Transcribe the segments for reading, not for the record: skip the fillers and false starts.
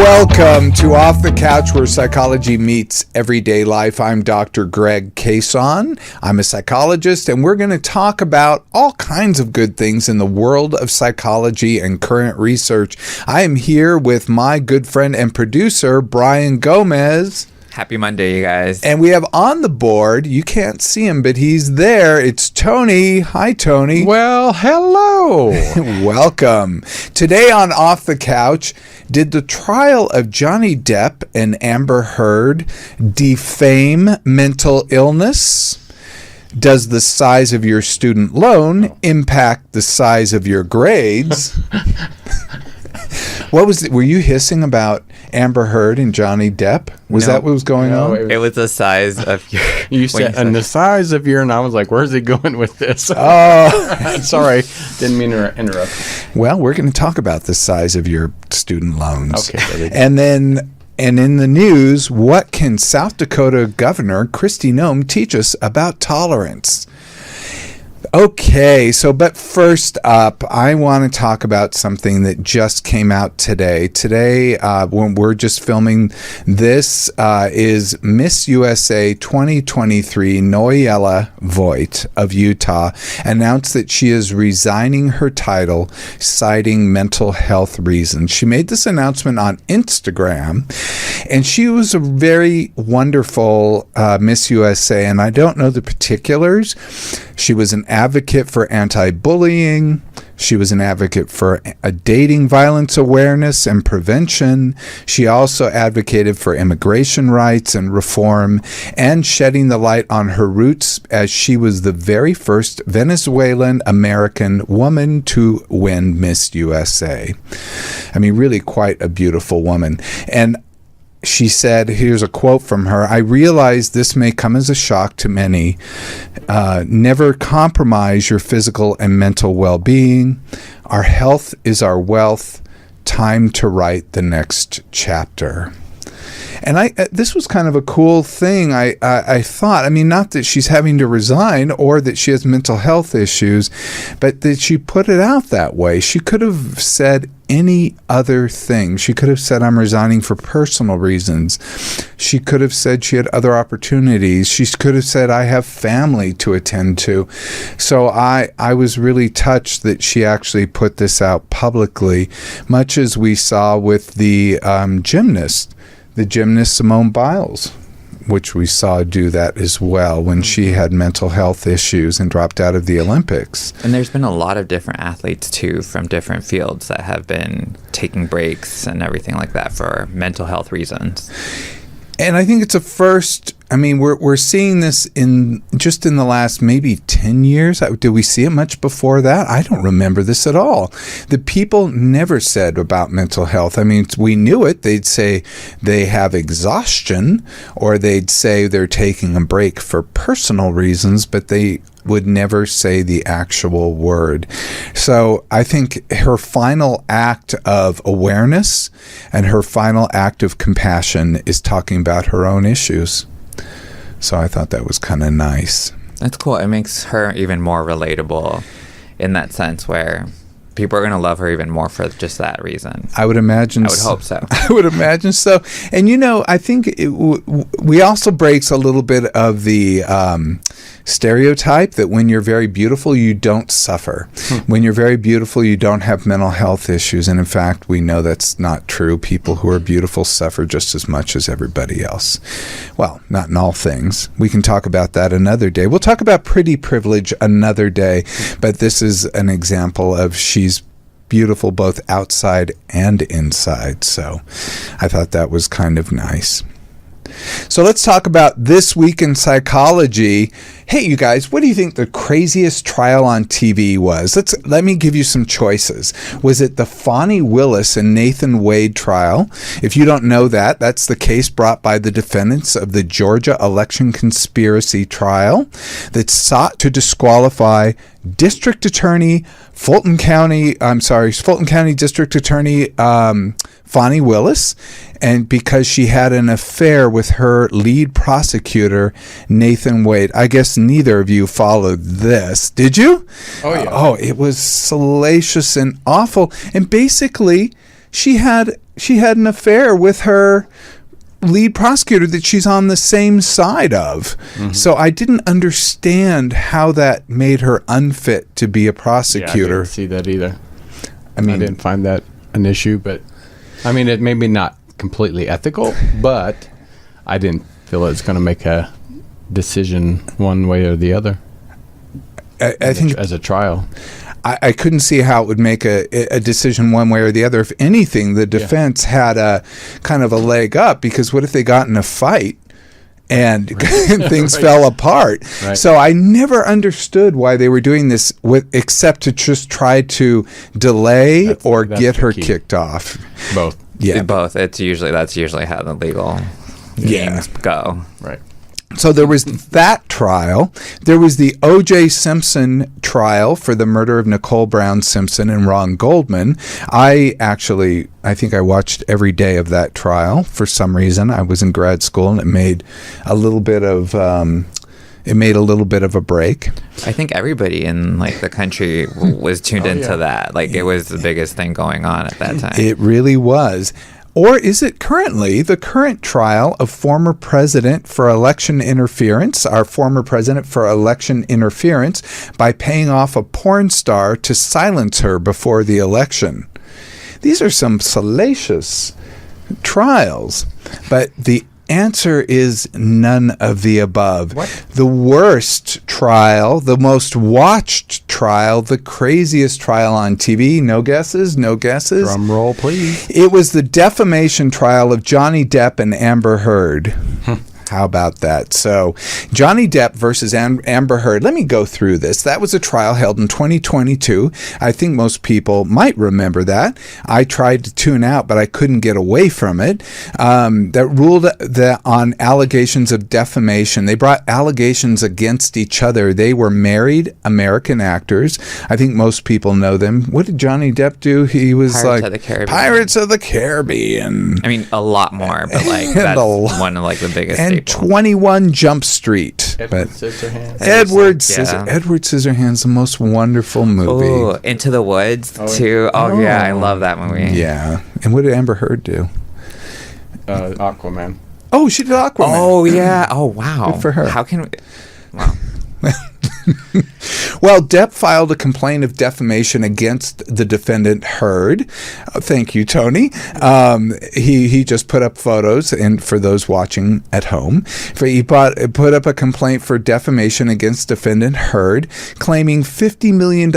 Welcome to Off the Couch, where psychology meets everyday life. I'm Dr. Greg Cason. I'm a psychologist, and we're going to talk about all kinds of good things in the world of psychology and current research. I am here with my good friend and producer, Brian Gomez. Happy Monday, you guys. And we have on the board, you can't see him, but he's there. It's Tony. Hi, Tony. Well, hello. Welcome. Today on Off the Couch, did the trial of Johnny Depp and Amber Heard defame mental illness? Does the size of your student loan impact the size of your grades? What was it? Were you hissing about Amber Heard and Johnny Depp? Was that what was going on? It was the size of your... You said, and the size of your, and I was like, where's he going with this? Oh. Sorry. Didn't mean to interrupt. Well, we're going to talk about the size of your student loans. Okay. And in the news, what can South Dakota Governor Kristi Noem teach us about tolerance? Okay, but first up, I want to talk about something that just came out today. Today, when we're just filming this, is Miss USA 2023 Noella Voigt of Utah announced that she is resigning her title, citing mental health reasons. She made this announcement on Instagram, and she was a very wonderful Miss USA, and I don't know the particulars. She was an advocate for anti-bullying. She was an advocate for dating violence awareness and prevention. She also advocated for immigration rights and reform, and shedding the light on her roots, as she was the very first Venezuelan American woman to win Miss USA. I mean, really quite a beautiful woman. And she said, here's a quote from her: "I realize this may come as a shock to many. Never compromise your physical and mental well-being. Our health is our wealth. Time to write the next chapter." And this was kind of a cool thing. I thought, I mean, not that she's having to resign or that she has mental health issues, but that she put it out that way. She could have said any other thing. She could have said, I'm resigning for personal reasons. She could have said she had other opportunities. She could have said, I have family to attend to. So I was really touched that she actually put this out publicly, much as we saw with the gymnast Simone Biles, which we saw do that as well when she had mental health issues and dropped out of the Olympics. And there's been a lot of different athletes, too, from different fields that have been taking breaks and everything like that for mental health reasons. And I think it's a first. I mean, we're seeing this in the last maybe 10 years. Did we see it much before that? I don't remember this at all. The people never said about mental health. I mean, we knew it. They'd say they have exhaustion, or they'd say they're taking a break for personal reasons, but they would never say the actual word. So I think her final act of awareness and her final act of compassion is talking about her own issues. So I thought that was kind of nice. That's cool. It makes her even more relatable in that sense, where people are going to love her even more for just that reason. I would imagine. I would hope so. I would imagine so. And, I think we also breaks a little bit of the stereotype that when you're very beautiful, you don't suffer. When you're very beautiful, you don't have mental health issues. And in fact, we know that's not true. People who are beautiful suffer just as much as everybody else. Well, not in all things. We can talk about that another day. We'll talk about pretty privilege another day. But this is an example of she's beautiful both outside and inside. So I thought that was kind of nice. So let's talk about this week in psychology. Hey, you guys, what do you think the craziest trial on TV was? Let me give you some choices. Was it the Fani Willis and Nathan Wade trial? If you don't know that, that's the case brought by the defendants of the Georgia election conspiracy trial that sought to disqualify Fulton County District Attorney Fani Willis, and because she had an affair with her lead prosecutor, Nathan Wade. I guess neither of you followed this. Did you? Oh, yeah. Oh, it was salacious and awful. And basically, she had she had an affair with her lead prosecutor that she's on the same side of. So I didn't understand how that made her unfit to be a Yeah, I prosecutor. didn't see that either. I mean, I didn't find that an issue, but I mean, it may be not completely ethical, but I didn't feel it's going to make a decision one way or the other. I think as a trial. I couldn't see how it would make a decision one way or the other. If anything, the defense had a kind of a leg up, because what if they got in a fight and things fell apart? Right. So I never understood why they were doing this, except to just try to delay That's get the her key. kicked off. Both. Yeah. Both. That's usually how the legal games go. Right. So there was that trial. There was the O.J. Simpson trial for the murder of Nicole Brown Simpson and Ron Goldman. I think I watched every day of that trial for some reason. I was in grad school, and it made a little bit of a break. I think everybody in the country was tuned into that. It was the biggest thing going on at that time. It really was. Or is it currently the current trial of former president for election interference, our former president for election interference by paying off a porn star to silence her before the election? These are some salacious trials, but the answer is none of the above. What? The worst trial, the most watched trial, the craziest trial on TV. No guesses? No guesses? Drum roll, please. It was the defamation trial of Johnny Depp and Amber Heard. How about that? So, Johnny Depp versus Amber Heard. Let me go through this. That was a trial held in 2022. I think most people might remember that. I tried to tune out, but I couldn't get away from it. That ruled on allegations of defamation. They brought allegations against each other. They were married American actors. I think most people know them. What did Johnny Depp do? He was Pirates of the Caribbean. Pirates of the Caribbean. I mean, a lot more, but that's one of the biggest. And 21 Jump Street. Edward Scissorhands. Edward Yeah. Scissorhands, the most wonderful movie. Oh, Into the Woods too. Oh yeah, I love that movie. Yeah. And what did Amber Heard do? Aquaman. Oh, she did Aquaman. Oh yeah. Oh wow. Good for her. How can we? Wow. Well, Depp filed a complaint of defamation against the defendant Heard. Thank you, Tony. He just put up photos, and for those watching at home, he put up a complaint for defamation against defendant Heard, claiming $50 million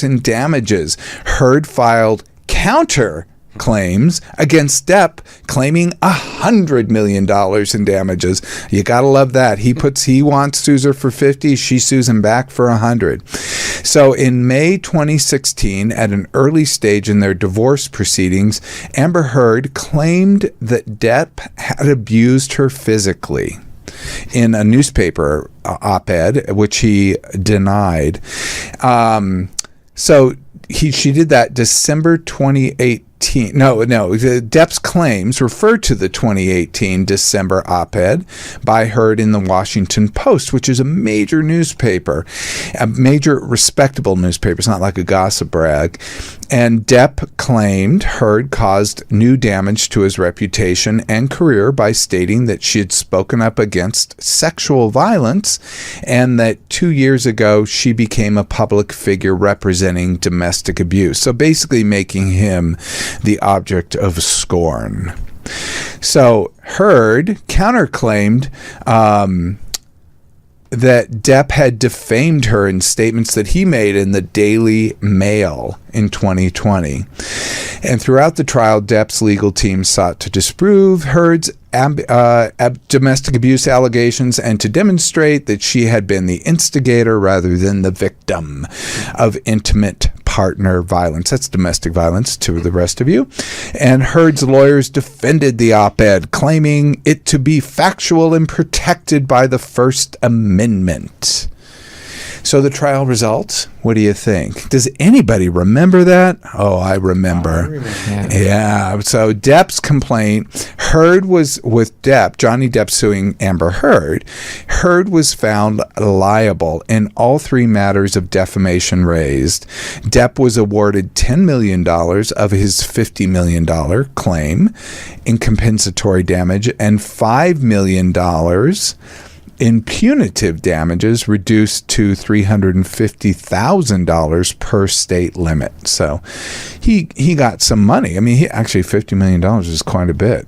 in damages. Heard filed counter claims against Depp, claiming $100 million in damages. You gotta love that. He wants sues her for 50, she sues him back for 100. So in May 2016, at an early stage in their divorce proceedings, Amber Heard claimed that Depp had abused her physically in a newspaper op-ed, which he denied. She did that December 2018. Depp's claims refer to the 2018 December op-ed by Heard in the Washington Post, which is a major newspaper, a major respectable newspaper. It's not like a gossip rag. And Depp claimed Heard caused new damage to his reputation and career by stating that she had spoken up against sexual violence, and that 2 years ago she became a public figure representing domestic abuse. So basically making him the object of scorn. So Heard counterclaimed that Depp had defamed her in statements that he made in the Daily Mail in 2020. And throughout the trial, Depp's legal team sought to disprove Heard's domestic abuse allegations and to demonstrate that she had been the instigator rather than the victim of intimate partner violence. That's domestic violence to the rest of you. And Heard's lawyers defended the op-ed, claiming it to be factual and protected by the First Amendment. So the trial results, what do you think? Does anybody remember that? Oh, I remember. Yeah. So Depp's complaint, Heard was with Depp, Johnny Depp suing Amber Heard. Heard was found liable in all three matters of defamation raised. Depp was awarded $10 million of his $50 million claim in compensatory damage and $5 million in punitive damages, reduced to $350,000 per state limit. So he got some money. I mean, actually $50 million is quite a bit.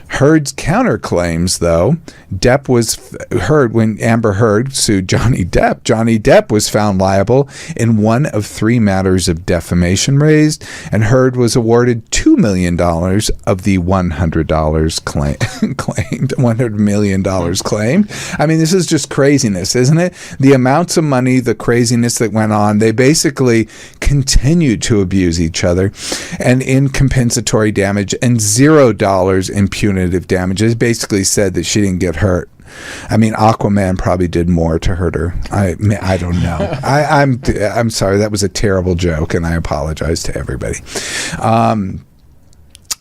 Heard's counterclaims, though, Depp was Heard when Amber Heard sued Johnny Depp. Johnny Depp was found liable in one of three matters of defamation raised, and Heard was awarded $2 million of the $100 claimed. $100 million claimed. I mean, this is just craziness, isn't it? The amounts of money, the craziness that went on, they basically continued to abuse each other, and in compensatory damage and $0 in punitive damages, basically said that she didn't get hurt. I mean, Aquaman probably did more to hurt her. I don't know. I'm sorry. That was a terrible joke, and I apologize to everybody.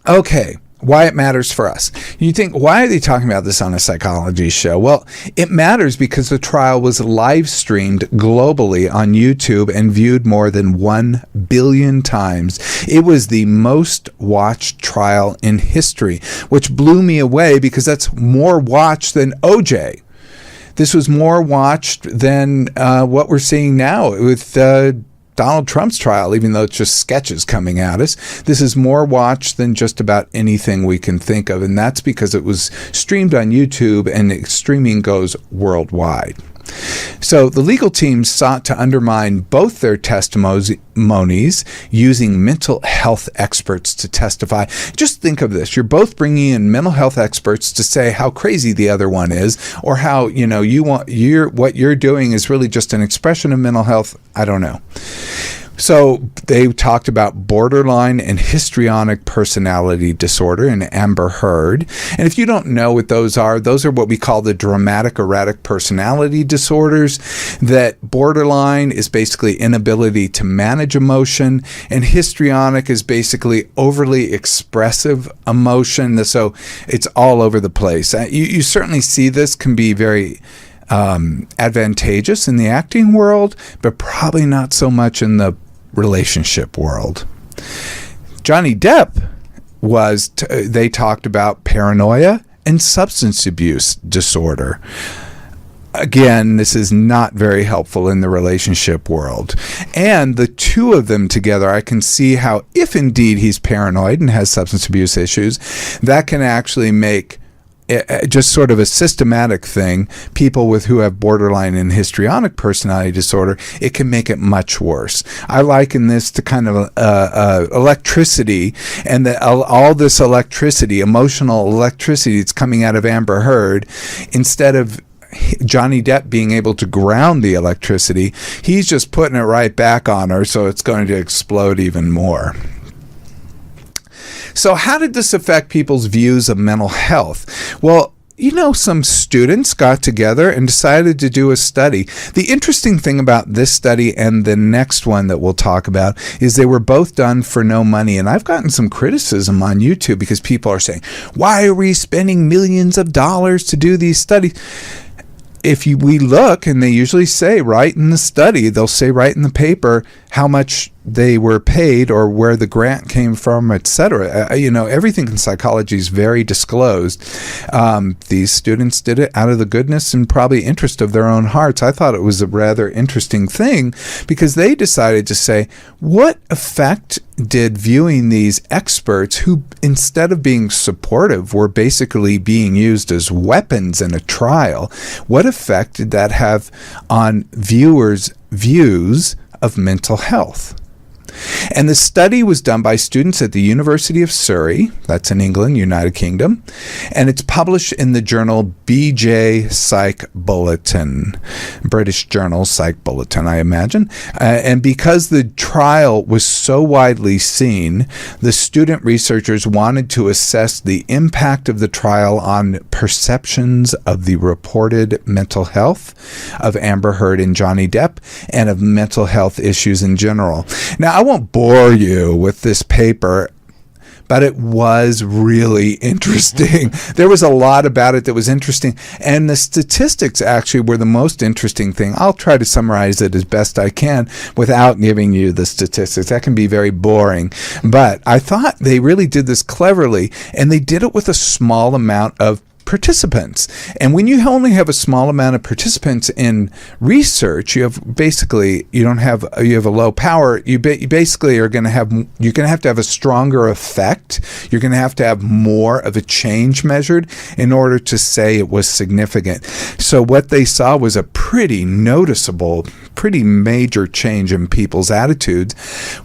Okay. Why it matters for us. You think, why are they talking about this on a psychology show? Well, it matters because the trial was live streamed globally on YouTube and viewed more than 1 billion times. It was the most watched trial in history, which blew me away because that's more watched than OJ. This was more watched than what we're seeing now with Donald Trump's trial, even though it's just sketches coming at us. This is more watched than just about anything we can think of, and that's because it was streamed on YouTube, and streaming goes worldwide. So the legal team sought to undermine both their testimonies using mental health experts to testify. Just think of this. You're both bringing in mental health experts to say how crazy the other one is, or how, what you're doing is really just an expression of mental health. I don't know. So they talked about borderline and histrionic personality disorder in Amber Heard. And if you don't know what those are what we call the dramatic erratic personality disorders. That borderline is basically inability to manage emotion, and histrionic is basically overly expressive emotion. So it's all over the place. You certainly see this can be very advantageous in the acting world, but probably not so much in the relationship world. Johnny Depp they talked about paranoia and substance abuse disorder. Again, this is not very helpful in the relationship world. And the two of them together, I can see how, if indeed he's paranoid and has substance abuse issues, that can actually make just sort of a systematic thing. People who have borderline and histrionic personality disorder, it can make it much worse. I liken this to kind of electricity, and all this electricity, emotional electricity that's coming out of Amber Heard, instead of Johnny Depp being able to ground the electricity, he's just putting it right back on her, so it's going to explode even more. So how did this affect people's views of mental health? Well, some students got together and decided to do a study. The interesting thing about this study and the next one that we'll talk about is they were both done for no money. And I've gotten some criticism on YouTube because people are saying, why are we spending millions of dollars to do these studies? If we look, and they usually say right in the study, they'll say right in the paper how much they were paid or where the grant came from, etc. Everything in psychology is very disclosed. These students did it out of the goodness and probably interest of their own hearts. I thought it was a rather interesting thing because they decided to say, what effect did viewing these experts who, instead of being supportive, were basically being used as weapons in a trial, what effect did that have on viewers' views of mental health? And the study was done by students at the University of Surrey, that's in England, United Kingdom, and it's published in the journal BJ Psych Bulletin, British Journal Psych Bulletin, I imagine. And because the trial was so widely seen, the student researchers wanted to assess the impact of the trial on perceptions of the reported mental health of Amber Heard and Johnny Depp and of mental health issues in general. Now, I won't bore you with this paper, but it was really interesting. There was a lot about it that was interesting, and the statistics actually were the most interesting thing. I'll try to summarize it as best I can without giving you the statistics. That can be very boring, but I thought they really did this cleverly, and they did it with a small amount of participants. And when you only have a small amount of participants in research, you have a low power. You basically are going to have to have a stronger effect. You're going to have more of a change measured in order to say it was significant. So what they saw was a pretty noticeable, pretty major change in people's attitudes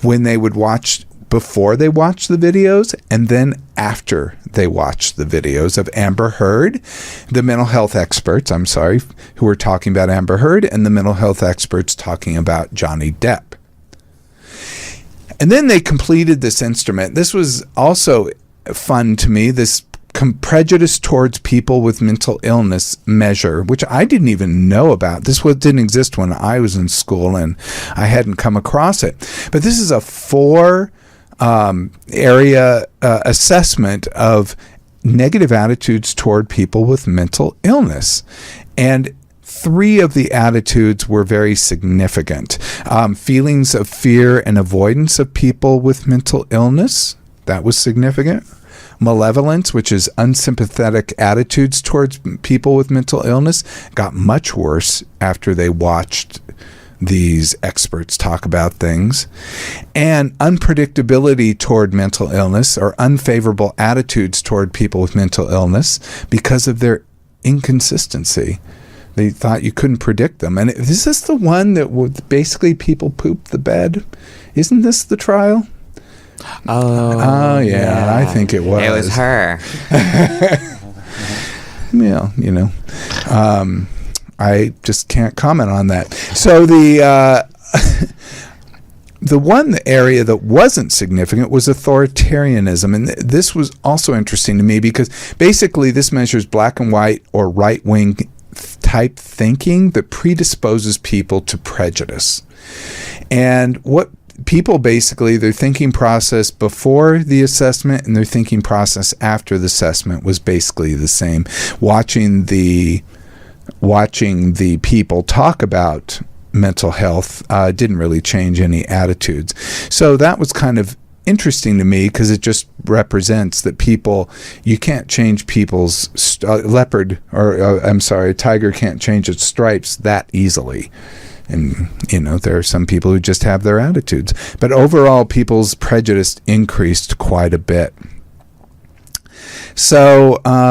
when they would watch, before they watched the videos and then after they watched the videos of Amber Heard, the mental health experts, who were talking about Amber Heard, and the mental health experts talking about Johnny Depp. And then they completed this instrument. This was also fun to me, this prejudice towards people with mental illness measure, which I didn't even know about. This didn't exist when I was in school, and I hadn't come across it. But this is a 4 area assessment of negative attitudes toward people with mental illness. And 3 of the attitudes were very significant. Feelings of fear and avoidance of people with mental illness, that was significant. Malevolence, which is unsympathetic attitudes towards people with mental illness, got much worse after they watched these experts talk about things. And unpredictability toward mental illness, or unfavorable attitudes toward people with mental illness, because of their inconsistency. They thought you couldn't predict them. And is this the one that would basically people poop the bed? Isn't this the trial? Oh yeah, I think it was. It was her. Yeah, I just can't comment on that. So the one area that wasn't significant was authoritarianism. And this was also interesting to me because basically this measures black and white or right-wing type thinking that predisposes people to prejudice. And what people basically, their thinking process before the assessment and their thinking process after the assessment was basically the same. Watching the people talk about mental health didn't really change any attitudes. So that was kind of interesting to me because it just represents that you can't change people's a tiger can't change its stripes that easily. And, there are some people who just have their attitudes. But overall, people's prejudice increased quite a bit. So, I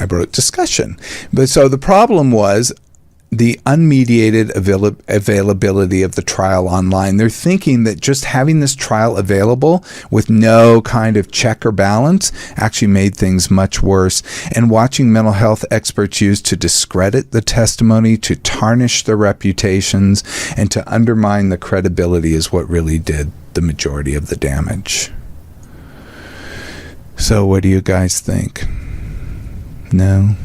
wrote discussion. But so the problem was the unmediated availability of the trial online. They're thinking that just having this trial available with no kind of check or balance actually made things much worse. And watching mental health experts used to discredit the testimony, to tarnish their reputations, and to undermine the credibility is what really did the majority of the damage. So what do you guys think? No?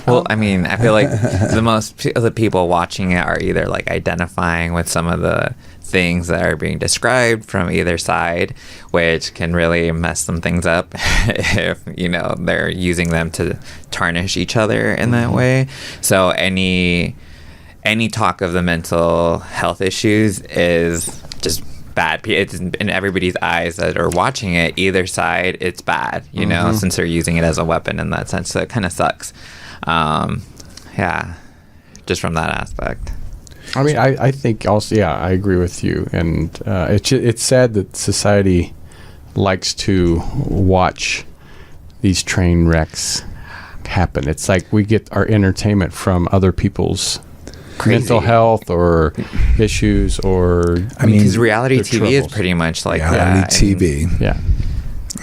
Well, I mean, I feel like the people watching it are either like identifying with some of the things that are being described from either side, which can really mess some things up if, they're using them to tarnish each other in that way. So any talk of the mental health issues is just bad. It's in everybody's eyes that are watching it, either side, it's bad, since they're using it as a weapon in that sense. So it kind of sucks. Just from that aspect. I mean, I think also, I agree with you. And it's sad that society likes to watch these train wrecks happen. It's like we get our entertainment from other people's mental health or issues or... I mean, because reality their TV is troubles. pretty much like reality that. TV. Yeah.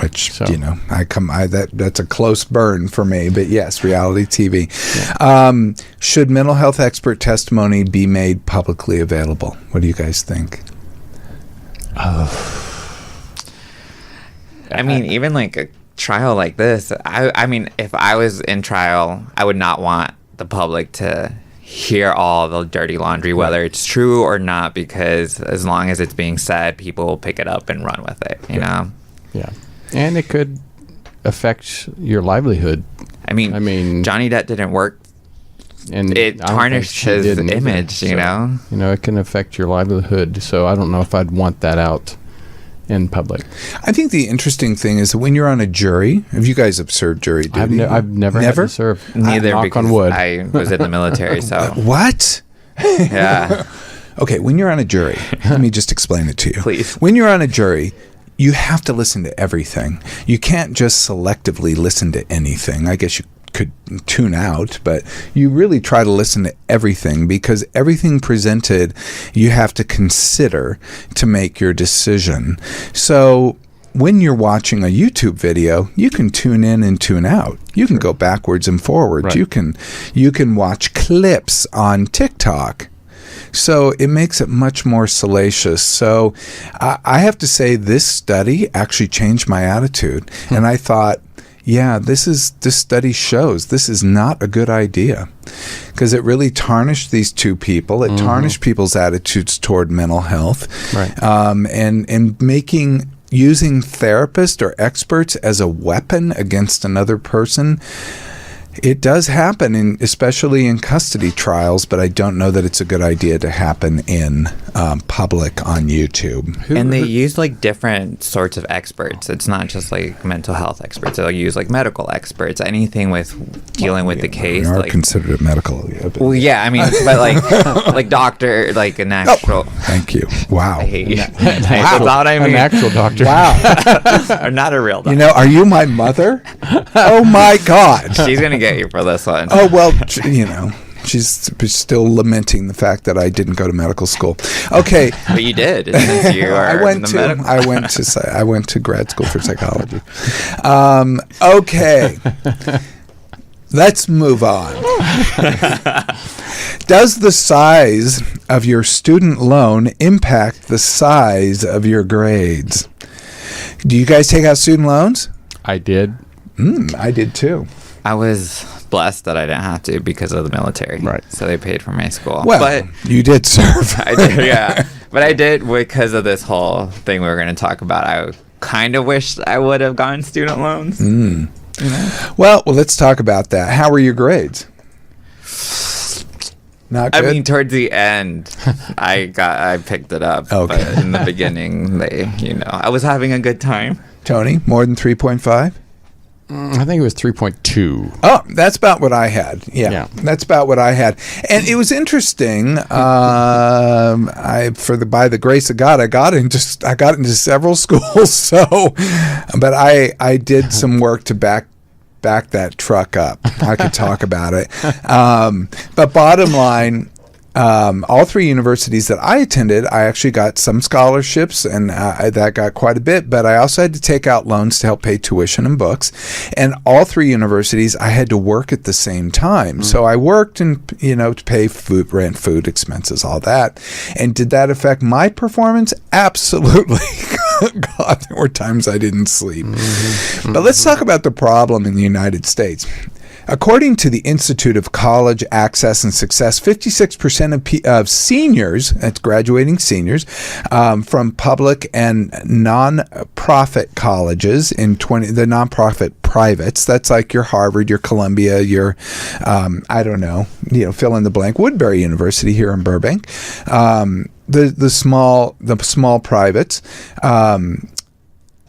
Which, So- that's a close burn for me, but yes, reality TV. Yeah. Should mental health expert testimony be made publicly available? What do you guys think? I mean, even like a trial like this, I mean, if I was in trial, I would not want the public to hear all the dirty laundry, whether it's true or not, because as long as it's being said, people will pick it up and run with it, you know? Yeah. And it could affect your livelihood. I mean, Johnny Depp didn't work. And It I don't think tarnished she his didn't either. image, you know? You know, it can affect your livelihood. So I don't know if I'd want that out in public. I think the interesting thing is that when you're on a jury, have you guys observed jury duty? I've never had to serve. Neither, knock because on wood. I was in the military, so What? yeah. Okay, when you're on a jury, let me just explain it to you. Please. When you're on a jury, you have to listen to everything. You can't just selectively listen to anything. I guess you could tune out, but you really try to listen to everything, because everything presented you have to consider to make your decision. So when you're watching a YouTube video, you can tune in and tune out. You can go backwards and forwards. Right. You can watch clips on TikTok. So it makes it much more salacious. So I have to say this study actually changed my attitude. And I thought, yeah, this study shows this is not a good idea, because it really tarnished these two people. It tarnished people's attitudes toward mental health, Right. and using therapists or experts as a weapon against another person. It does happen, especially in custody trials, but I don't know that it's a good idea to happen in public on YouTube. And they use like different sorts of experts. It's not just like mental health experts. They'll use like medical experts, anything with dealing with the case. We are Like, considered a medical. Yeah, but well, yeah, I mean, but like doctor, like an actual. thank you. Wow. I hate you. Wow. That's what I mean. An actual doctor. Wow. Or not a real doctor. You know, are you my mother? Oh my God. She's gonna get you for this one. Oh, well, you know, she's still lamenting the fact that I didn't go to medical school. Okay. But you did. Since you are in the medical. I went to grad school for psychology. Okay. Let's move on. Does the size of your student loan impact the size of your grades? Do you guys take out student loans? I did. I did too. I was blessed that I didn't have to because of the military. Right. So they paid for my school. Well, but you did serve. I did, yeah. But I did because of this whole thing we were going to talk about. I kind of wished I would have gotten student loans. You know? Well, let's talk about that. How were your grades? Not good? I mean, towards the end, I picked it up. Okay. But in the beginning, I was having a good time. Tony, more than 3.5? I think it was 3.2. Oh, that's about what I had. Yeah, that's about what I had. And it was interesting. By the grace of God, I got into several schools. So, but I did some work to back that truck up. I could talk about it. But bottom line, all three universities that I attended, I actually got some scholarships, and that got quite a bit, but I also had to take out loans to help pay tuition and books. And all three universities, I had to work at the same time. So I worked to pay rent, food expenses, all that. And did that affect my performance? Absolutely. God, there were times I didn't sleep. But let's talk about the problem in the United States. According to the Institute of College Access and Success, 56% of seniors, that's graduating seniors, from public and non-profit colleges the non-profit privates, that's like your Harvard, your Columbia, your, fill in the blank, Woodbury University here in Burbank, the small privates,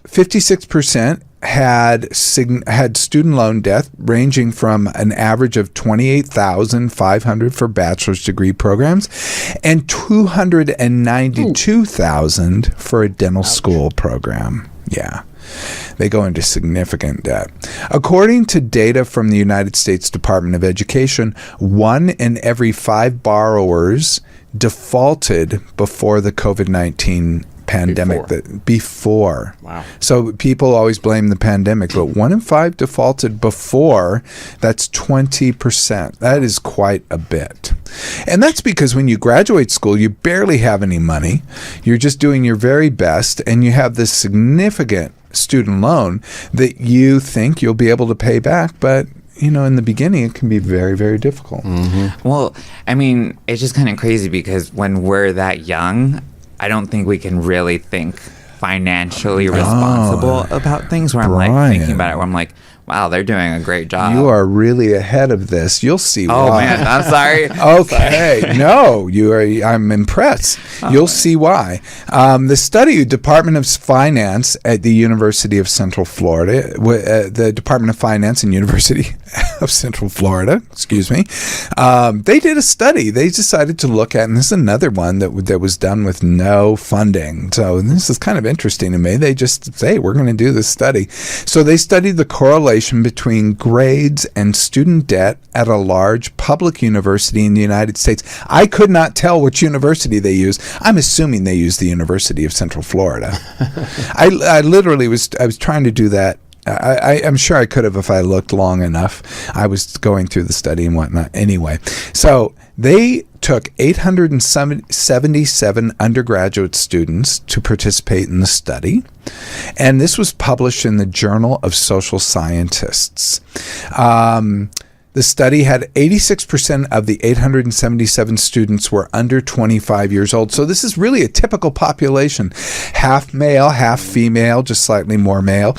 56% had student loan debt ranging from an average of $28,500 for bachelor's degree programs and $292,000 for a dental school program. Yeah. They go into significant debt. According to data from the United States Department of Education, 1 in every 5 borrowers defaulted before the COVID-19 pandemic. Before. Wow. So people always blame the pandemic, but 1 in 5 defaulted before. That's 20%. That is quite a bit. And that's because when you graduate school, you barely have any money. You're just doing your very best, and you have this significant student loan that you think you'll be able to pay back, but in the beginning it can be very, very difficult. Mm-hmm. Well, I mean, it's just kind of crazy because when we're that young, I don't think we can really think financially responsible about things, where I'm like thinking about it, where I'm like, wow, they're doing a great job. You are really ahead of this. You'll see why. Oh, man, I'm sorry. Okay. No, I'm impressed. You'll see why. The study, Department of Finance at the University of Central Florida, the Department of Finance and University of Central Florida, they did a study. They decided to look at, and this is another one that was done with no funding. So this is kind of interesting to me. They just say, we're going to do this study. So they studied the correlation between grades and student debt at a large public university in the United States. I could not tell which university they used. I'm assuming they used the University of Central Florida. I literally was trying to do that. I'm sure I could have if I looked long enough. I was going through the study and whatnot. Anyway, so they took 877 undergraduate students to participate in the study, and this was published in the Journal of Social Scientists. The study had 86% of the 877 students were under 25 years old. So this is really a typical population, half male, half female, just slightly more male.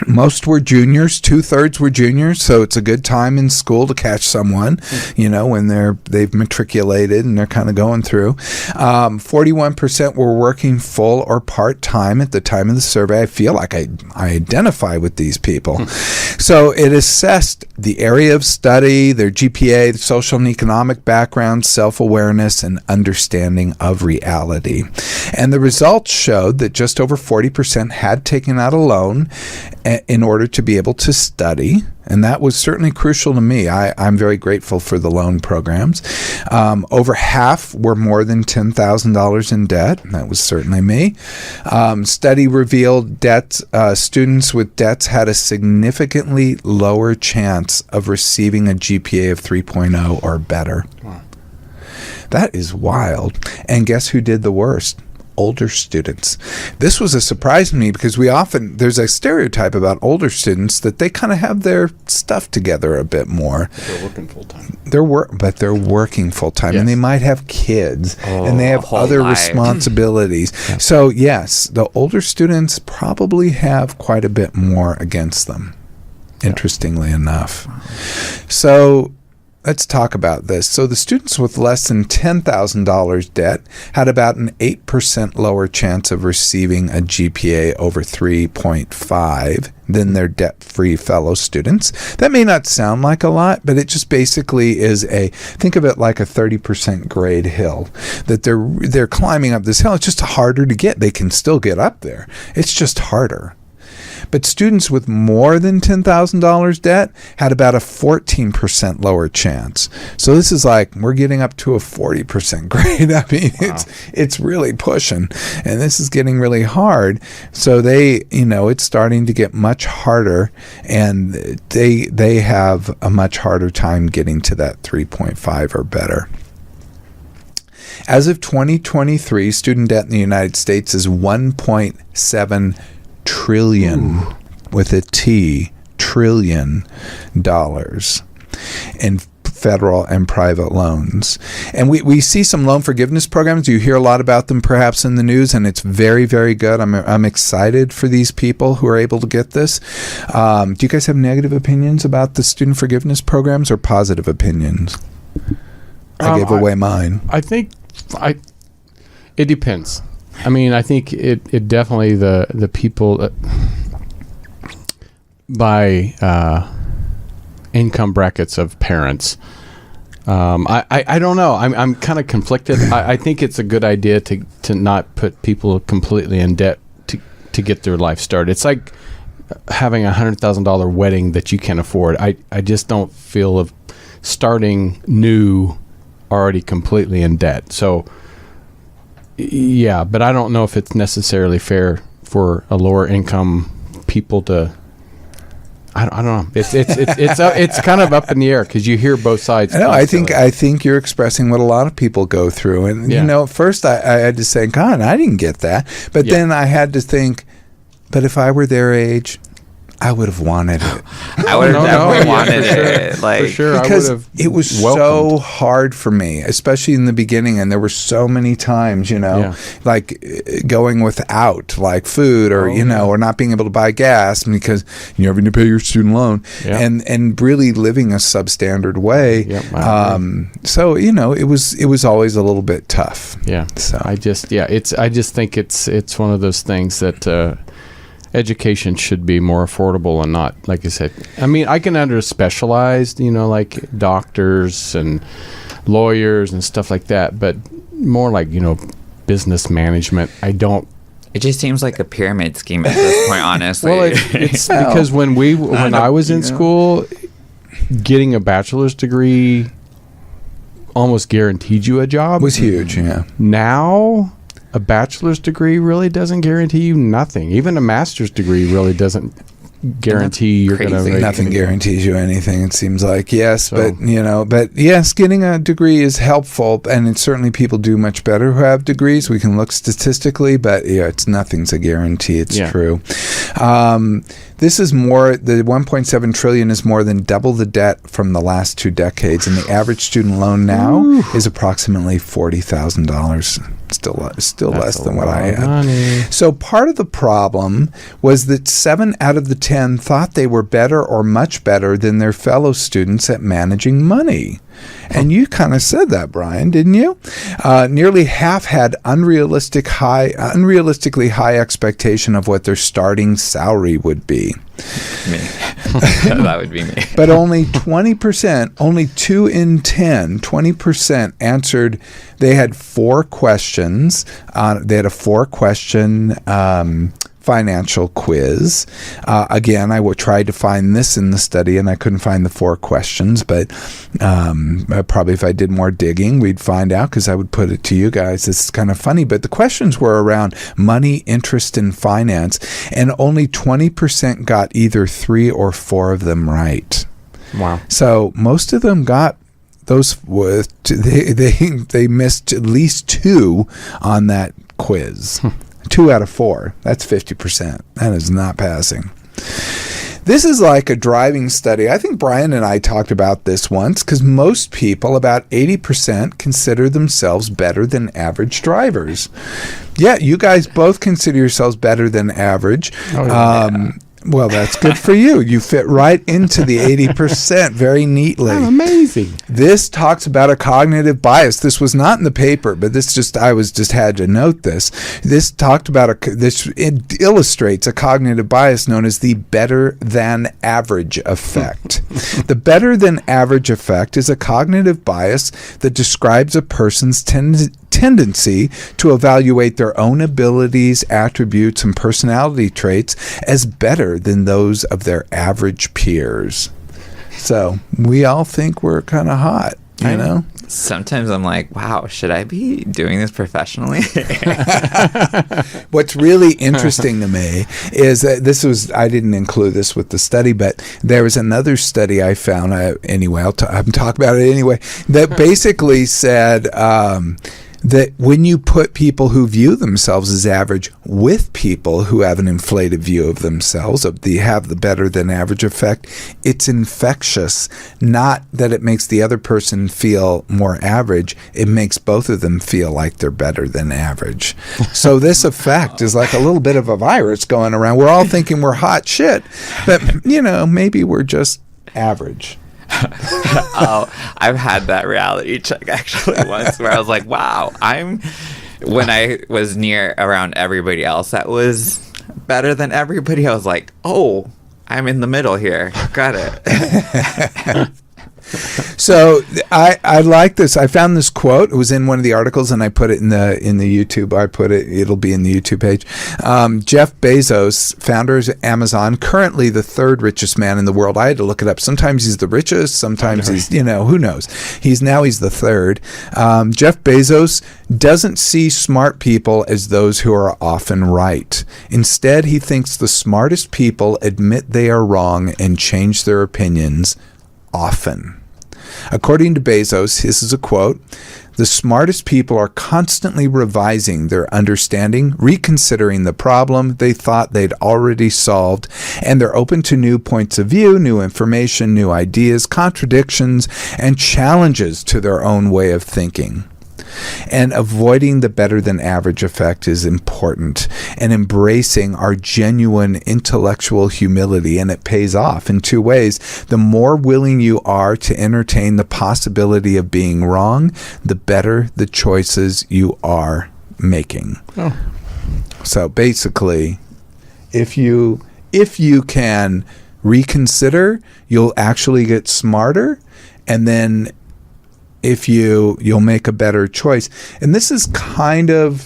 Most were juniors, 2/3 were juniors, so it's a good time in school to catch someone, when they've matriculated and they're kind of going through. 41% were working full or part-time at the time of the survey. I feel like I identify with these people. So it assessed the area of study, their GPA, social and economic background, self-awareness, and understanding of reality. And the results showed that just over 40% had taken out a loan in order to be able to study, and that was certainly crucial to me. I'm very grateful for the loan programs. Over half were more than $10,000 in debt. That was certainly me. Study revealed students with debts had a significantly lower chance of receiving a GPA of 3.0 or better. Wow. That is wild. And guess who did the worst? Older students. This was a surprise to me because there's a stereotype about older students that they kind of have their stuff together a bit more. But they're working full time. But they're working full time, yes. And they might have kids, and they have other responsibilities. Yeah. So yes, the older students probably have quite a bit more against them. Interestingly enough. So let's talk about this. So the students with less than $10,000 debt had about an 8% lower chance of receiving a GPA over 3.5 than their debt-free fellow students. That may not sound like a lot, but it just basically is think of it like a 30% grade hill, that they're climbing up this hill. It's just harder to get. They can still get up there. It's just harder. But students with more than $10,000 debt had about a 14% lower chance. So this is like we're getting up to a 40% grade. I mean, wow. It's really pushing, and this is getting really hard. So it's starting to get much harder, and they have a much harder time getting to that 3.5 or better. As of 2023, student debt in the United States is $1.7 trillion with a T, trillion dollars in federal and private loans. And we see some loan forgiveness programs. You hear a lot about them perhaps in the news, and it's very, very good. I'm excited for these people who are able to get this. Do you guys have negative opinions about the student forgiveness programs or positive opinions? I gave away mine. I think it depends. I mean, I think it definitely the people by income brackets of parents. I don't know. I'm kind of conflicted. I think it's a good idea to not put people completely in debt to to get their life started. It's like having $100,000 wedding that you can't afford. I just don't feel of starting new already completely in debt. So yeah, but I don't know if it's necessarily fair for a lower income people to. I don't know. It's kind of up in the air because you hear both sides. No, I think you're expressing what a lot of people go through, and at first I had to say, God, I didn't get that, but then I had to think, but if I were their age, I would have wanted it. I would have definitely wanted it. For sure, because it was so hard for me, especially in the beginning, and there were so many times, like going without, like food, or or not being able to buy gas because you're having to pay your student loan, and really living a substandard way. So it was always a little bit tough. Yeah. So I just think it's one of those things that. Education should be more affordable and not, like I said. I mean, I can under specialized, like doctors and lawyers and stuff like that, but more like, business management. I don't. It just seems like a pyramid scheme at this point, honestly. Well, it's because when I was in school, getting a bachelor's degree almost guaranteed you a job. Was huge, yeah. Now, a bachelor's degree really doesn't guarantee you nothing. Even a master's degree really doesn't guarantee you're going to make nothing. Guarantees you anything, it seems like. Yes, so, but yes, getting a degree is helpful, and certainly people do much better who have degrees. We can look statistically, but nothing's a guarantee. It's true. This is more, the 1.7 trillion is more than double the debt from the last 2 decades, and the average student loan now is approximately $40,000. Still less than what I had. Money. So part of the problem was that 7 out of the 10 thought they were better or much better than their fellow students at managing money. And you kind of said that, Brian, didn't you? Nearly half had unrealistically high expectation of what their starting salary would be. Me. That would be me. But only 20%, only 2 in 10, 20% answered. They had 4 questions. They had a 4-question financial quiz. Again, I tried to find this in the study, and I couldn't find the 4 questions, but probably if I did more digging, we'd find out, because I would put it to you guys. This is kind of funny, but the questions were around money, interest, and finance, and only 20% got either 3 or 4 of them right. Wow. So most of them got those. They missed at least 2 on that quiz. 2 out of 4. That's 50%. That is not passing. This is like a driving study. I think Brian and I talked about this once, because most people, about 80%, consider themselves better than average drivers. Yeah, you guys both consider yourselves better than average. Oh, yeah. Well, that's good for you. You fit right into the 80% very neatly. Oh, amazing. This talks about a cognitive bias. This was not in the paper, but I had to note this. This talked about it illustrates a cognitive bias known as the better than average effect. The better than average effect is a cognitive bias that describes a person's tendency to evaluate their own abilities, attributes, and personality traits as better than those of their average peers. So we all think we're kind of hot, you know? Sometimes I'm like, wow, should I be doing this professionally? What's really interesting to me is that I didn't include this with the study, but there was another study I found, anyway, I'm talking about it anyway, that basically said that when you put people who view themselves as average with people who have an inflated view of themselves, have the better than average effect, it's infectious. Not that it makes the other person feel more average, it makes both of them feel like they're better than average. So this effect is like a little bit of a virus going around. We're all thinking we're hot shit, but maybe we're just average. I've had that reality check actually once where I was like, wow, when I was around everybody else that was better than everybody, I was like, oh, I'm in the middle here. Got it. So I like this. I found this quote. It was in one of the articles, and I put it in the YouTube. It'll be in the YouTube page. Jeff Bezos, founder of Amazon, currently the third richest man in the world. I had to look it up. Sometimes he's the richest. Sometimes he's, who knows? He's the third. Jeff Bezos doesn't see smart people as those who are often right. Instead, he thinks the smartest people admit they are wrong and change their opinions often. According to Bezos, this is a quote, "The smartest people are constantly revising their understanding, reconsidering the problem they thought they'd already solved, and they're open to new points of view, new information, new ideas, contradictions, and challenges to their own way of thinking." And avoiding the better than average effect is important, and embracing our genuine intellectual humility, and it pays off in two ways. The more willing you are to entertain the possibility of being wrong, the better the choices you are making. Oh. So basically, if you can reconsider, you'll actually get smarter, and then if you'll make a better choice. And this is kind of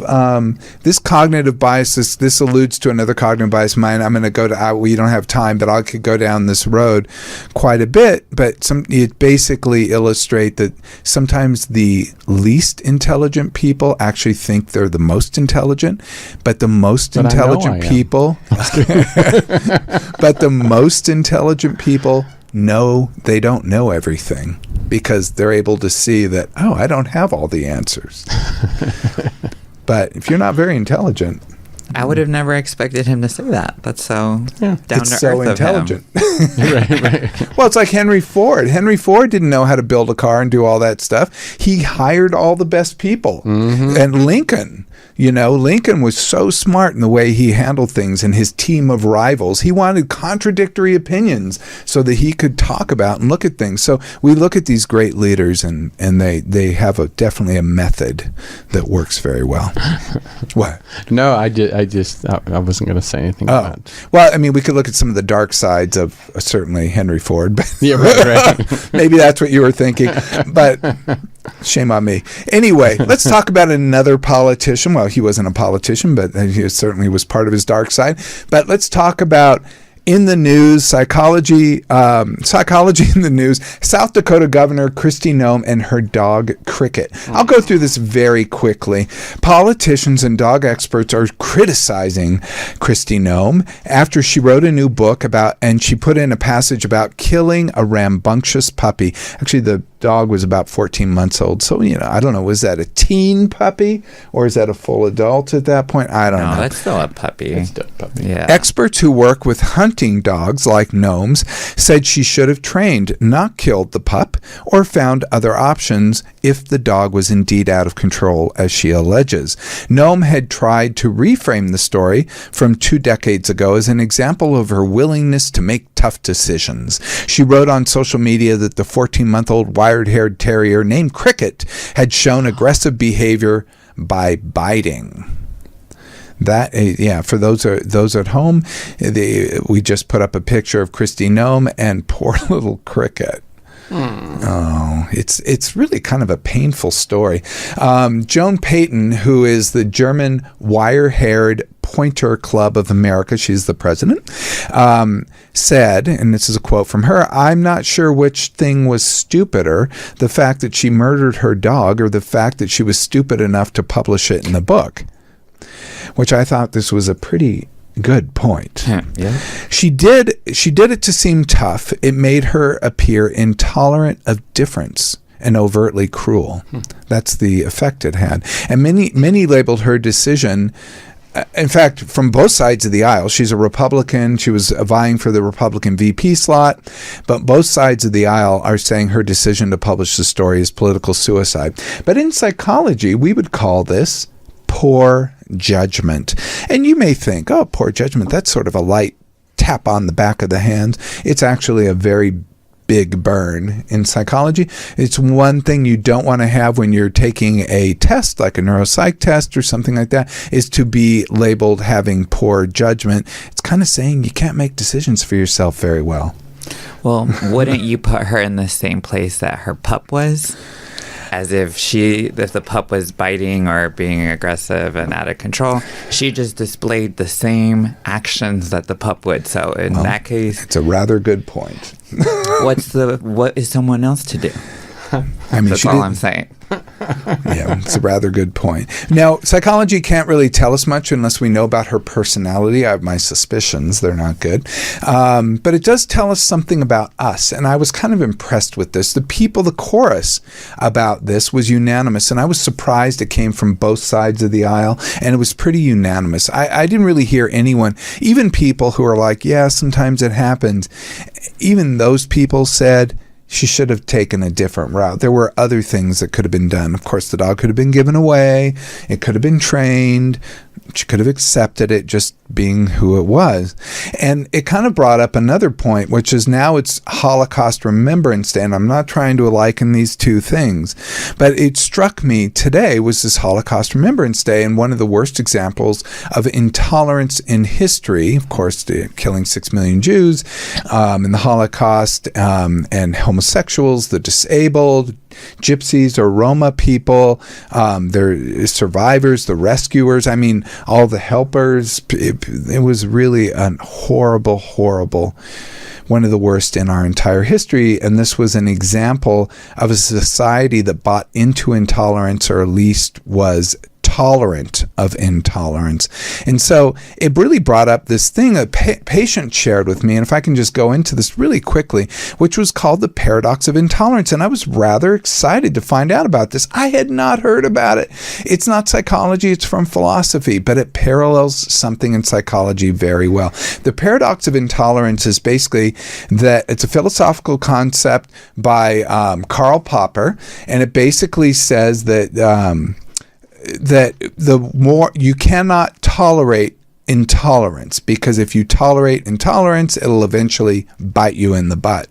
this cognitive bias. This alludes to another cognitive bias of mine. I'm going to go to we don't have time, but I could go down this road quite a bit. But it basically illustrates that sometimes the least intelligent people actually think they're the most intelligent, but the most intelligent people, but the most intelligent people know they don't know everything, because they're able to see that, I don't have all the answers. But if you're not very intelligent, I would have never expected him to say that. That's so down to earth so of intelligent. him. Right. Well, it's like Henry Ford. Henry Ford didn't know how to build a car and do all that stuff. He hired all the best people. Mm-hmm. And Lincoln was so smart in the way he handled things, and his team of rivals. He wanted contradictory opinions so that he could talk about and look at things. So we look at these great leaders, and they have definitely a method that works very well. What? No, I wasn't going to say anything about it. Well, I mean, we could look at some of the dark sides of certainly Henry Ford. But yeah, right. Maybe that's what you were thinking. But shame on me. Anyway, let's talk about another politician. Well, he wasn't a politician, but he certainly was part of his dark side. But let's talk about in the news, psychology in the news, South Dakota Governor Kristi Noem and her dog Cricket. I'll go through this very quickly. Politicians and dog experts are criticizing Kristi Noem after she wrote a new book and she put in a passage about killing a rambunctious puppy. Actually, the dog was about 14 months old. So, I don't know, was that a teen puppy or is that a full adult at that point? I don't know. No, that's still a puppy. It's still a puppy. Yeah. Experts who work with hunting dogs like Noem's said she should have trained, not killed the pup, or found other options if the dog was indeed out of control, as she alleges. Noem had tried to reframe the story from 2 decades ago as an example of her willingness to make tough decisions. She wrote on social media that the 14-month-old wire-haired terrier named Cricket had shown aggressive behavior by biting. For those at home, we just put up a picture of Kristi Noem and poor little Cricket. Oh, it's really kind of a painful story. Joan Payton, who is the German Wire-Haired Pointer Club of America, she's the president, said, and this is a quote from her, "I'm not sure which thing was stupider, the fact that she murdered her dog or the fact that she was stupid enough to publish it in the book." Which I thought this was a pretty good point. Yeah. She did it to seem tough. It made her appear intolerant of difference and overtly cruel. That's the effect it had. And many labeled her decision, in fact, from both sides of the aisle. She's a Republican. She was vying for the Republican VP slot. But both sides of the aisle are saying her decision to publish the story is political suicide. But in psychology, we would call this poor judgment. And you may think, poor judgment, that's sort of a light tap on the back of the hand. It's actually a very big burn in psychology. It's one thing you don't want to have when you're taking a test, like a neuropsych test or something like that, is to be labeled having poor judgment. It's kind of saying you can't make decisions for yourself very well. Well, wouldn't you put her in the same place that her pup was? As if the pup was biting or being aggressive and out of control, she just displayed the same actions that the pup would. So in that case, it's a rather good point. what is someone else to do? I mean, that's all I'm saying. Yeah, it's a rather good point. Now, psychology can't really tell us much unless we know about her personality. I have my suspicions. They're not good. But it does tell us something about us. And I was kind of impressed with this. The chorus about this was unanimous. And I was surprised it came from both sides of the aisle. And it was pretty unanimous. I didn't really hear anyone, even people who are like, yeah, sometimes it happens. Even those people said, she should have taken a different route. There were other things that could have been done. Of course, the dog could have been given away. It could have been trained. She could have accepted it just being who it was. And it kind of brought up another point, which is now it's Holocaust Remembrance Day. And I'm not trying to liken these two things, but it struck me today was this Holocaust Remembrance Day. And one of the worst examples of intolerance in history, of course, killing 6 million Jews in the Holocaust, and homosexuals, the disabled, gypsies or Roma people, their survivors, the rescuers, I mean, all the helpers. It was really a horrible, horrible, one of the worst in our entire history. And this was an example of a society that bought into intolerance, or at least was tolerant of intolerance. And so it really brought up this thing a patient shared with me, and if I can just go into this really quickly, which was called the paradox of intolerance. And I was rather excited to find out about this. I had not heard about it. It's not psychology, it's from philosophy, but it parallels something in psychology very well. The paradox of intolerance is basically that it's a philosophical concept by Karl Popper, and it basically says that the more you cannot tolerate intolerance, because if you tolerate intolerance, it'll eventually bite you in the butt.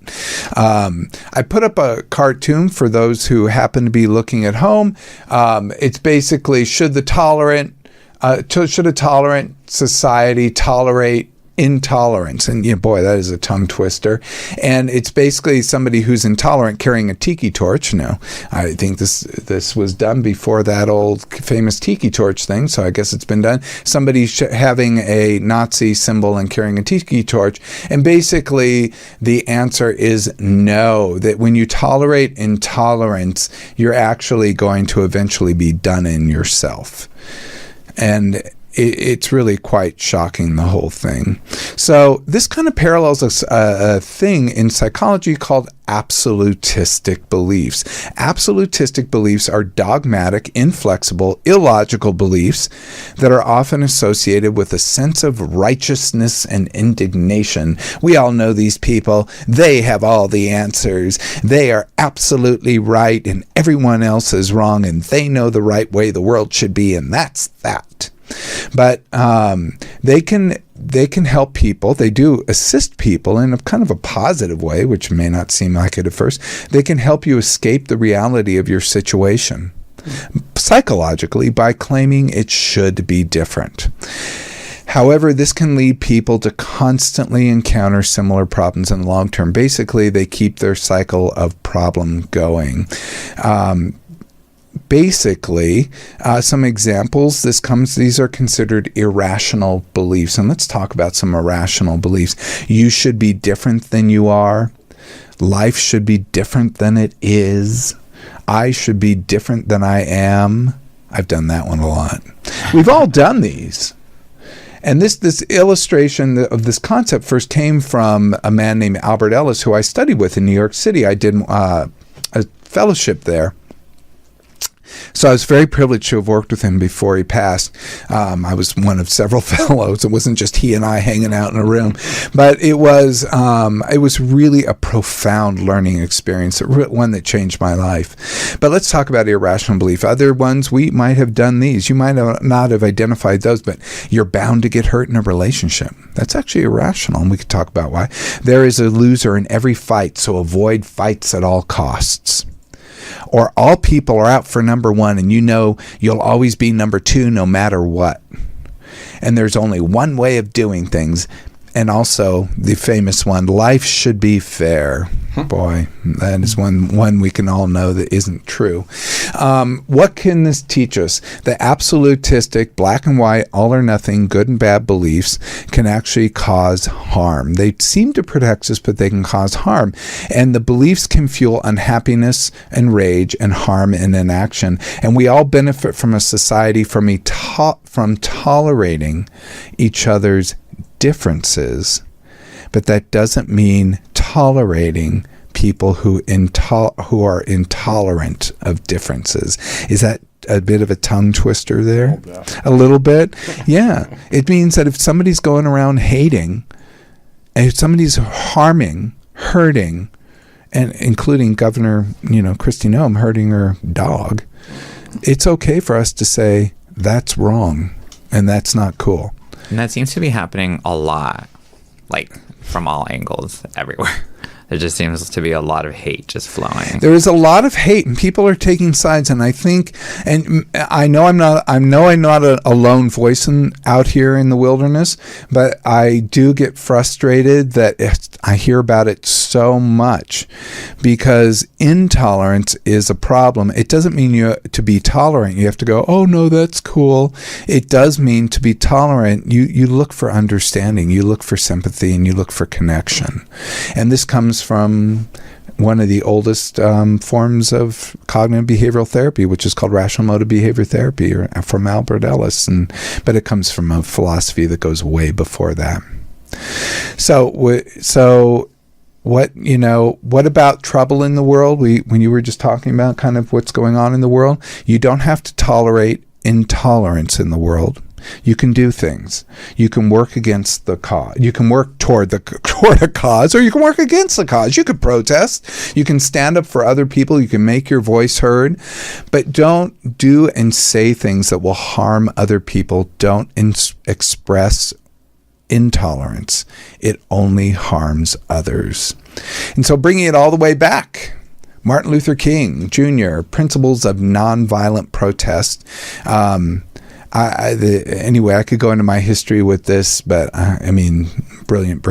I put up a cartoon for those who happen to be looking at home. It's basically, should a tolerant society tolerate intolerance? And boy, that is a tongue twister. And it's basically somebody who's intolerant carrying a tiki torch. No, I think this was done before that old famous tiki torch thing, so I guess it's been done. Somebody having a Nazi symbol and carrying a tiki torch. And basically the answer is no, that when you tolerate intolerance, you're actually going to eventually be done in yourself. And it's really quite shocking, the whole thing. So this kind of parallels a thing in psychology called absolutistic beliefs. Absolutistic beliefs are dogmatic, inflexible, illogical beliefs that are often associated with a sense of righteousness and indignation. We all know these people. They have all the answers. They are absolutely right, and everyone else is wrong, and they know the right way the world should be, and that's that. But they can help people. They do assist people in a kind of a positive way, which may not seem like it at first. They can help you escape the reality of your situation psychologically by claiming it should be different. However, this can lead people to constantly encounter similar problems in the long term. Basically, they keep their cycle of problem going. Basically, some examples, these are considered irrational beliefs. And let's talk about some irrational beliefs. You should be different than you are. Life should be different than it is. I should be different than I am. I've done that one a lot. We've all done these. And this illustration of this concept first came from a man named Albert Ellis, who I studied with in New York City. I did a fellowship there. So I was very privileged to have worked with him before he passed. I was one of several fellows. It wasn't just he and I hanging out in a room, but it was really a profound learning experience, one that changed my life. But let's talk about irrational belief. Other ones, we might have done these. You might not have identified those, but you're bound to get hurt in a relationship. That's actually irrational, and we could talk about why. There is a loser in every fight, so avoid fights at all costs. Or all people are out for number one, and you know you'll always be number two no matter what. And there's only one way of doing things, And also the famous one, life should be fair. Boy, that is one we can all know that isn't true. What can this teach us? The absolutistic, black and white, all or nothing, good and bad beliefs can actually cause harm. They seem to protect us, but they can cause harm. And the beliefs can fuel unhappiness and rage and harm and inaction. And we all benefit from a society from tolerating each other's differences, but that doesn't mean tolerating people who are intolerant of differences. Is that a bit of a tongue twister there? A little bit? Yeah. It means that if somebody's going around hating, and if somebody's harming, hurting, and including Governor, Kristi Noem hurting her dog, it's okay for us to say that's wrong and that's not cool. And that seems to be happening a lot, like from all angles, everywhere. There just seems to be a lot of hate just flowing. There is a lot of hate, and people are taking sides. And I think, and I know I'm not a lone voice out here in the wilderness, but I do get frustrated that I hear about it so much, because intolerance is a problem. It doesn't mean you to be tolerant. You have to go, oh no, that's cool. It does mean to be tolerant. You look for understanding, you look for sympathy, and you look for connection. And this comes from one of the oldest forms of cognitive behavioral therapy, which is called rational motive behavior therapy, or from Albert Ellis, but it comes from a philosophy that goes way before that. So what about trouble in the world? When you were just talking about kind of what's going on in the world, you don't have to tolerate intolerance in the world. You can do things. You can work against the cause. You can work toward a cause, or you can work against the cause. You could protest. You can stand up for other people. You can make your voice heard. But don't do and say things that will harm other people. Don't express intolerance. It only harms others. And so bringing it all the way back, Martin Luther King Jr., Principles of Nonviolent Protest. Anyway, I could go into my history with this, but brilliant.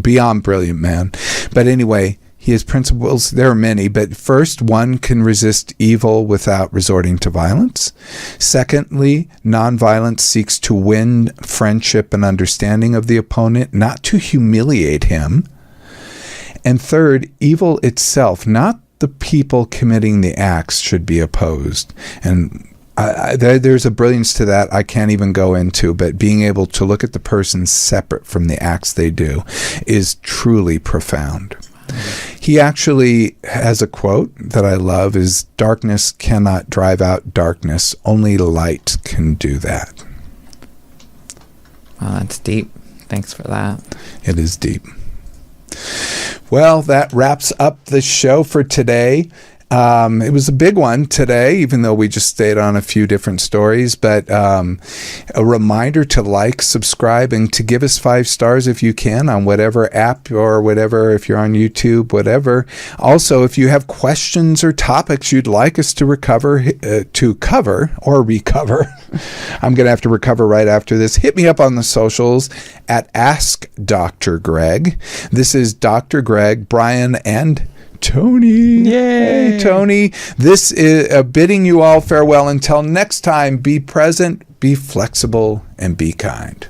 Beyond brilliant, man. But anyway, his principles, there are many, but first, one can resist evil without resorting to violence. Secondly, nonviolence seeks to win friendship and understanding of the opponent, not to humiliate him. And third, evil itself, not the people committing the acts, should be opposed. And there's a brilliance to that I can't even go into, but being able to look at the person separate from the acts they do is truly profound. He actually has a quote that I love, is darkness cannot drive out darkness, only light can do that. Wow, that's deep. Thanks for that. It is deep. Well, that wraps up the show for today. It was a big one today, even though we just stayed on a few different stories, but a reminder to like, subscribe, and to give us 5 stars if you can on whatever app or whatever, if you're on YouTube, whatever. Also, if you have questions or topics you'd like us to cover, I'm going to have to recover right after this. Hit me up on the socials at Ask Dr. Greg. This is Dr. Greg, Brian, and Tony. Yay! Hey, Tony. This is bidding you all farewell until next time. Be present, be flexible, and be kind.